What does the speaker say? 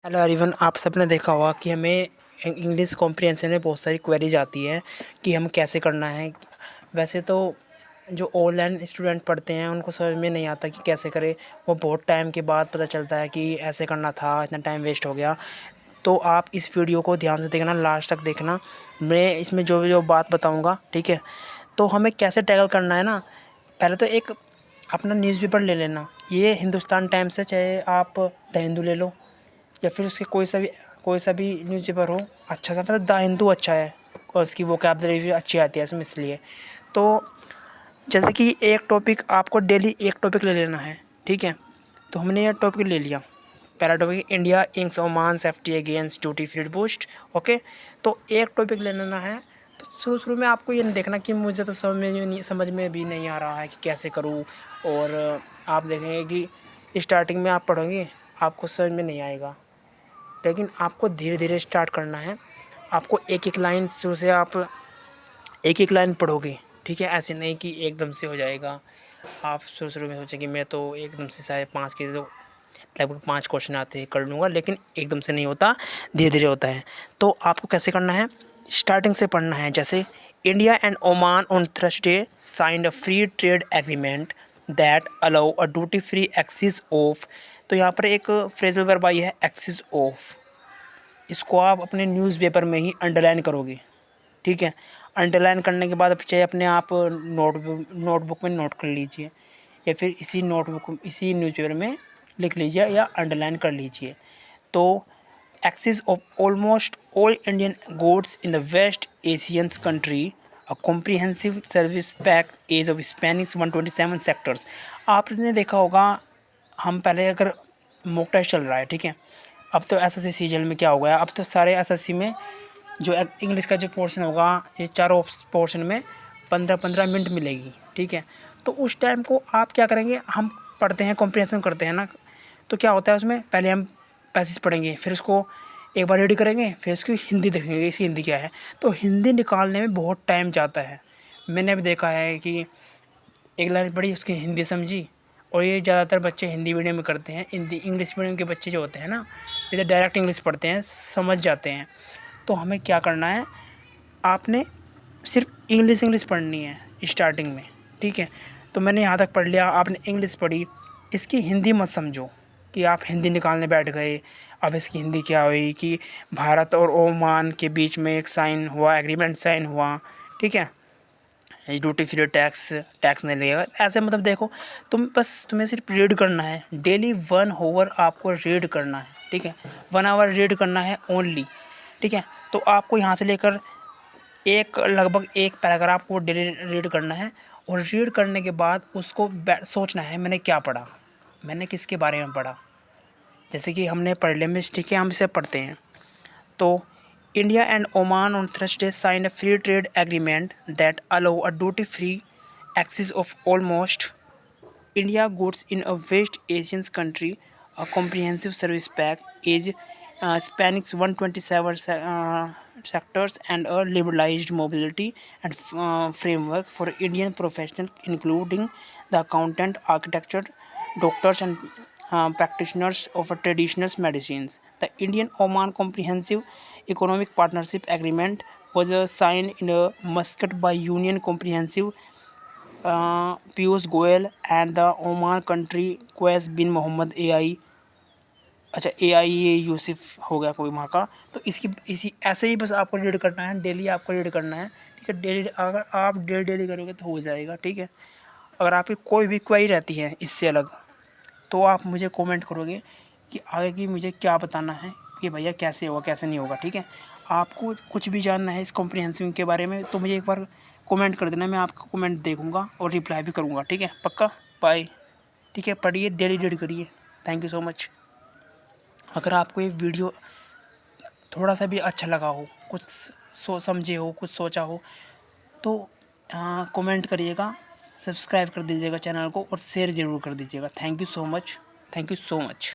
Hello everyone, आप सबने देखा होगा कि हमें इंग्लिश कॉम्प्रिहेंशन में बहुत सारी क्वेरीज आती है कि हम कैसे करना है। वैसे तो जो ऑनलाइन स्टूडेंट पढ़ते हैं उनको समझ में नहीं आता कि कैसे करें। वो बहुत टाइम के बाद पता चलता है कि ऐसे करना था, इतना टाइम वेस्ट हो गया। तो आप इस वीडियो को ध्यान से देखना, लास्ट तक देखना। मैं इसमें जो बात बताऊँगा, ठीक है। तो हमें कैसे टैकल करना है ना, पहले तो एक अपना न्यूज़पेपर ले लेना। ये हिंदुस्तान टाइम्स है, चाहे आप द हिंदू ले लो या फिर उसके कोई सा भी न्यूज़पेपर हो। अच्छा सा, मतलब द हिंदू अच्छा है और उसकी वोकैबुलरी भी अच्छी आती है इसमें, इसलिए। तो जैसे कि एक टॉपिक आपको डेली एक टॉपिक ले लेना है, ठीक है। तो हमने ये टॉपिक ले लिया। पहला topic India inks Oman safety against duty free boost. Okay, तो एक टॉपिक ले लेना है। तो शुरू में आपको ये नहीं देखना कि मुझे तो समझ में भी नहीं आ रहा है कि कैसे करूँ। और आप देखेंगे कि स्टार्टिंग में आप पढ़ोगे, आपको समझ में नहीं आएगा, लेकिन आपको धीरे धीरे स्टार्ट करना है। आपको एक एक लाइन शुरू से आप एक एक लाइन पढ़ोगे, ठीक है। ऐसे नहीं कि एकदम से हो जाएगा। आप शुरू में सोचें कि मैं तो एकदम से शायद 5 के तो लगभग 5 क्वेश्चन आते हैं, कर लूँगा, लेकिन एकदम से नहीं होता, धीरे धीरे होता है। तो आपको कैसे करना है, स्टार्टिंग से पढ़ना है। जैसे India and Oman on Thursday signed a free trade agreement that allow a duty free axis of. तो यहाँ पर एक फ्रेजल वर्ब आई है, एक्सिस ऑफ। इसको आप अपने न्यूज़पेपर में ही अंडरलाइन करोगे, ठीक है। अंडरलाइन करने के बाद अब चाहे अपने आप नोटबुक में नोट कर लीजिए, या फिर इसी न्यूज़पेपर में लिख लीजिए या अंडरलाइन कर लीजिए। तो access of almost all Indian goods in the West Asian country, a comprehensive service pack as of spanning 127 sectors. आपने देखा होगा, हम पहले अगर मॉक टेस्ट चल रहा है, ठीक है। अब तो एसएससी सीजीएल में क्या हो गया, अब तो सारे एसएससी में जो इंग्लिश का जो पोर्शन होगा, ये चारों पोर्शन में 15-15 मिनट मिलेगी, ठीक है। तो उस टाइम को आप क्या करेंगे, हम पढ़ते हैं, कॉम्प्रिहेंशन करते हैं ना। तो क्या होता है उसमें, पहले हम पैसेज पढ़ेंगे, फिर उसको एक बार रीड करेंगे, फिर उसकी हिंदी देखेंगे, इसकी हिंदी क्या है। तो हिंदी निकालने में बहुत टाइम जाता है। मैंने भी देखा है कि एक लाइन पढ़ी, उसकी हिंदी समझी। और ये ज़्यादातर बच्चे हिंदी मीडियम में करते हैं। हिंदी इंग्लिश मीडियम के बच्चे जो होते हैं ना, ये तो डायरेक्ट इंग्लिश पढ़ते हैं, समझ जाते हैं। तो हमें क्या करना है, आपने सिर्फ इंग्लिश पढ़नी है स्टार्टिंग में, ठीक है। तो मैंने यहाँ तक पढ़ लिया, आपने इंग्लिश पढ़ी, इसकी हिंदी मत समझो कि आप हिंदी निकालने बैठ गए। अब इसकी हिंदी क्या हुई कि भारत और ओमान के बीच में एक साइन हुआ, एग्रीमेंट साइन हुआ, ठीक है। ड्यूटी फ्री टैक्स नहीं लगेगा, ऐसे मतलब देखो। तुम्हें सिर्फ रीड करना है, डेली 1 आवर आपको रीड करना है, ठीक है। 1 आवर रीड करना है ओनली, ठीक है। तो आपको यहाँ से लेकर लगभग एक पैराग्राफ को डेली रीड करना है। और रीड करने के बाद उसको सोचना है, मैंने क्या पढ़ा, मैंने किसके बारे में पढ़ा। जैसे कि हमने पढ़ लिया मिस, ठीक है, हम इसे पढ़ते हैं। तो India and Oman on Thursday sign a free trade agreement that allow a duty free access of almost India goods in a West Asian country, a comprehensive service pack is spanning 127 sectors and a liberalized mobility and frameworks for Indian professionals, including the accountant, architecture, doctors, and practitioners of traditional medicines. The Indian-Oman Comprehensive Economic Partnership Agreement was signed in Muscat by Union Comprehensive Piyush Goyal and the Oman country Qais bin Mohammed AI। अच्छा, AI ये यूसुफ हो गया कोई वहाँ का। तो इसकी इसी ऐसे ही बस आपको रीड करना है, डेली आपको रीड करना है, ठीक है। डेली अगर आप डेली करोगे तो हो जाएगा, ठीक है। अगर आपकी कोई भी क्वेरी रहती है इससे अलग, तो आप मुझे कमेंट करोगे कि आगे की मुझे क्या बताना है कि भैया कैसे होगा कैसे नहीं होगा, ठीक है। आपको कुछ भी जानना है इस कॉम्प्रिहेंसिव के बारे में तो मुझे एक बार कमेंट कर देना, मैं आपका कमेंट देखूंगा और रिप्लाई भी करूंगा, ठीक है, पक्का। बाय, ठीक है। पढ़िए, डेली रीड करिए। Thank you so much. अगर आपको ये वीडियो थोड़ा सा भी अच्छा लगा हो, कुछ समझे हो, कुछ सोचा हो, तो कमेंट करिएगा, सब्सक्राइब कर दीजिएगा चैनल को और शेयर ज़रूर कर दीजिएगा। Thank you so much, thank you so much.